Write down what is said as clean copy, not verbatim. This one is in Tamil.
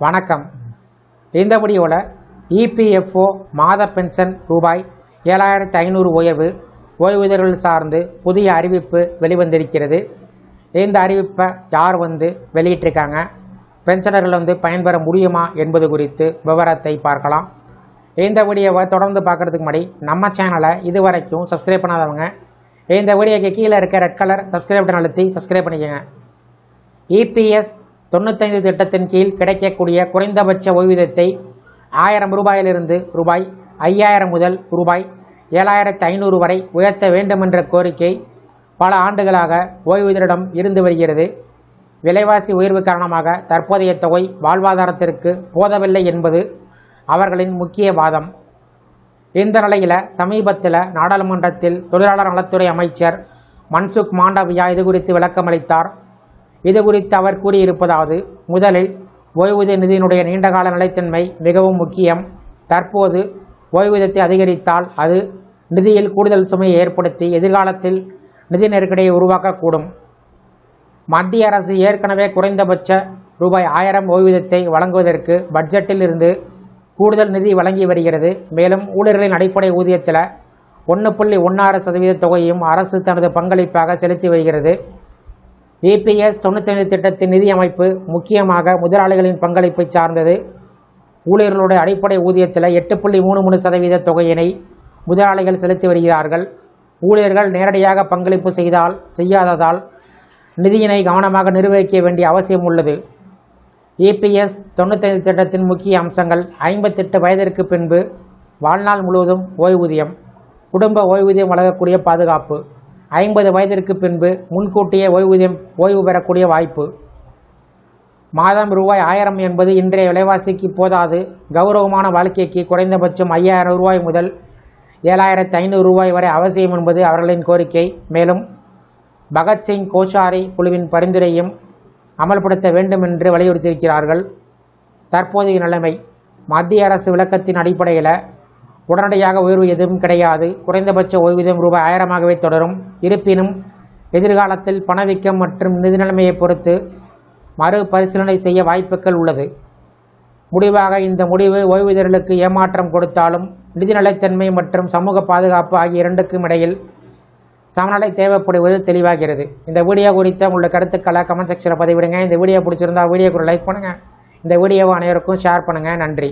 வணக்கம். இந்த வீடியோவில் இபிஎஃப்ஓ மாத பென்ஷன் ரூபாய் 7500 உயர்வு ஓய்வூதியர்கள் சார்ந்து புதிய அறிவிப்பு வெளிவந்திருக்கிறது. இந்த அறிவிப்பை யார் வெளியிட்டிருக்காங்க, பென்ஷனர்கள் பயன்பெற முடியுமா என்பது குறித்து விவரத்தை பார்க்கலாம். இந்த வீடியோவை தொடர்ந்து பார்க்குறதுக்கு முன்னாடி நம்ம சேனலை இதுவரைக்கும் சப்ஸ்கிரைப் பண்ணாதவங்க இந்த வீடியோக்கு கீழே இருக்க ரெட் கலர் சப்ஸ்கிரைப் பட்டன் அழுத்தி சப்ஸ்கிரைப் பண்ணிக்கோங்க. இபிஎஸ் 95 திட்டத்தின் கீழ் கிடைக்கக்கூடிய குறைந்தபட்ச ஓய்வூதியத்தை 1000 ரூபாயிலிருந்து ரூபாய் 5000 முதல் ரூபாய் 7500 வரை உயர்த்த வேண்டுமென்ற கோரிக்கை பல ஆண்டுகளாக ஓய்வூதியரிடம் இருந்து வருகிறது. விலைவாசி உயர்வு காரணமாக தற்போதைய தொகை வாழ்வாதாரத்திற்கு போதவில்லை என்பது அவர்களின் முக்கிய வாதம். இந்த நிலையில் சமீபத்தில் நாடாளுமன்றத்தில் தொழிலாளர் நலத்துறை அமைச்சர் மன்சுக் மாண்டவியா இது குறித்து விளக்கமளித்தார். இது குறித்து அவர் கூறியிருப்பதாவது: முதலில் ஓய்வூதிய நிதியினுடைய நீண்டகால நிலைத்தன்மை மிகவும் முக்கியம். தற்போது ஓய்வூதியத்தை அதிகரித்தால் அது நிதியில் கூடுதல் சுமையை ஏற்படுத்தி எதிர்காலத்தில் நிதி நெருக்கடியை உருவாக்கக்கூடும். மத்திய அரசு ஏற்கனவே குறைந்தபட்ச ரூபாய் 1000 ஓய்வூதியத்தை வழங்குவதற்கு பட்ஜெட்டில் இருந்து கூடுதல் நிதி வழங்கி வருகிறது. மேலும் ஊழியர்களின் அடிப்படை ஊதியத்தில் 1.16% தொகையையும் அரசு தனது பங்களிப்பாக செலுத்தி வருகிறது. இபிஎஸ் 95 திட்டத்தின் நிதி அமைப்பு முக்கியமாக முதலாளிகளின் பங்களிப்பை சார்ந்தது. ஊழியர்களுடைய அடிப்படை ஊதியத்தில் 8.33% தொகையினை முதலாளிகள் செலுத்தி வருகிறார்கள். ஊழியர்கள் நேரடியாக பங்களிப்பு செய்யாததால் நிதியினை கவனமாக நிர்வகிக்க வேண்டிய அவசியம் உள்ளது. இபிஎஸ் 95 திட்டத்தின் முக்கிய அம்சங்கள்: 58 வயதிற்கு பின்பு வாழ்நாள் முழுவதும் ஓய்வூதியம், குடும்ப ஓய்வூதியம் வழங்கக்கூடிய பாதுகாப்பு, 50 வயதிற்கு பின்பு முன்கூட்டியே ஓய்வு பெறக்கூடிய வாய்ப்பு. மாதம் ரூபாய் 1000 என்பது இன்றைய விலைவாசிக்கு போதாது. கௌரவமான வாழ்க்கைக்கு குறைந்தபட்சம் 5000 ரூபாய் முதல் 7500 ரூபாய் வரை அவசியம் என்பது அவர்களின் கோரிக்கை. மேலும் பகத்சிங் கோஷாரி குழுவின் பரிந்துரையும் அமல்படுத்த வேண்டும் என்று வலியுறுத்தியிருக்கிறார்கள். தற்போதைய நிலைமை: மத்திய அரசு விளக்கத்தின் அடிப்படையில் உடனடியாக உயர்வு எதுவும் கிடையாது. குறைந்தபட்ச ஓய்வூதியம் ரூபாய் 1000ஆகவே தொடரும். இருப்பினும் எதிர்காலத்தில் பணவீக்கம் மற்றும் நிதி நிலைமையை பொறுத்து மறுபரிசீலனை செய்ய வாய்ப்புகள் உள்ளது. முடிவாக இந்த முடிவு ஓய்வூதியர்களுக்கு ஏமாற்றம் கொடுத்தாலும் நிதி நிலைத்தன்மை மற்றும் சமூக பாதுகாப்பு ஆகிய இரண்டுக்கும் இடையில் சமநிலை தேவைப்படுவது தெளிவாகிறது. இந்த வீடியோ குறித்த உங்களுடைய கருத்துக்களை கமெண்ட் செக்ஷனில் பதிவிடுங்க. இந்த வீடியோ பிடிச்சிருந்தால் வீடியோக்கு லைக் பண்ணுங்கள். இந்த வீடியோவை அனைவருக்கும் ஷேர் பண்ணுங்கள். நன்றி.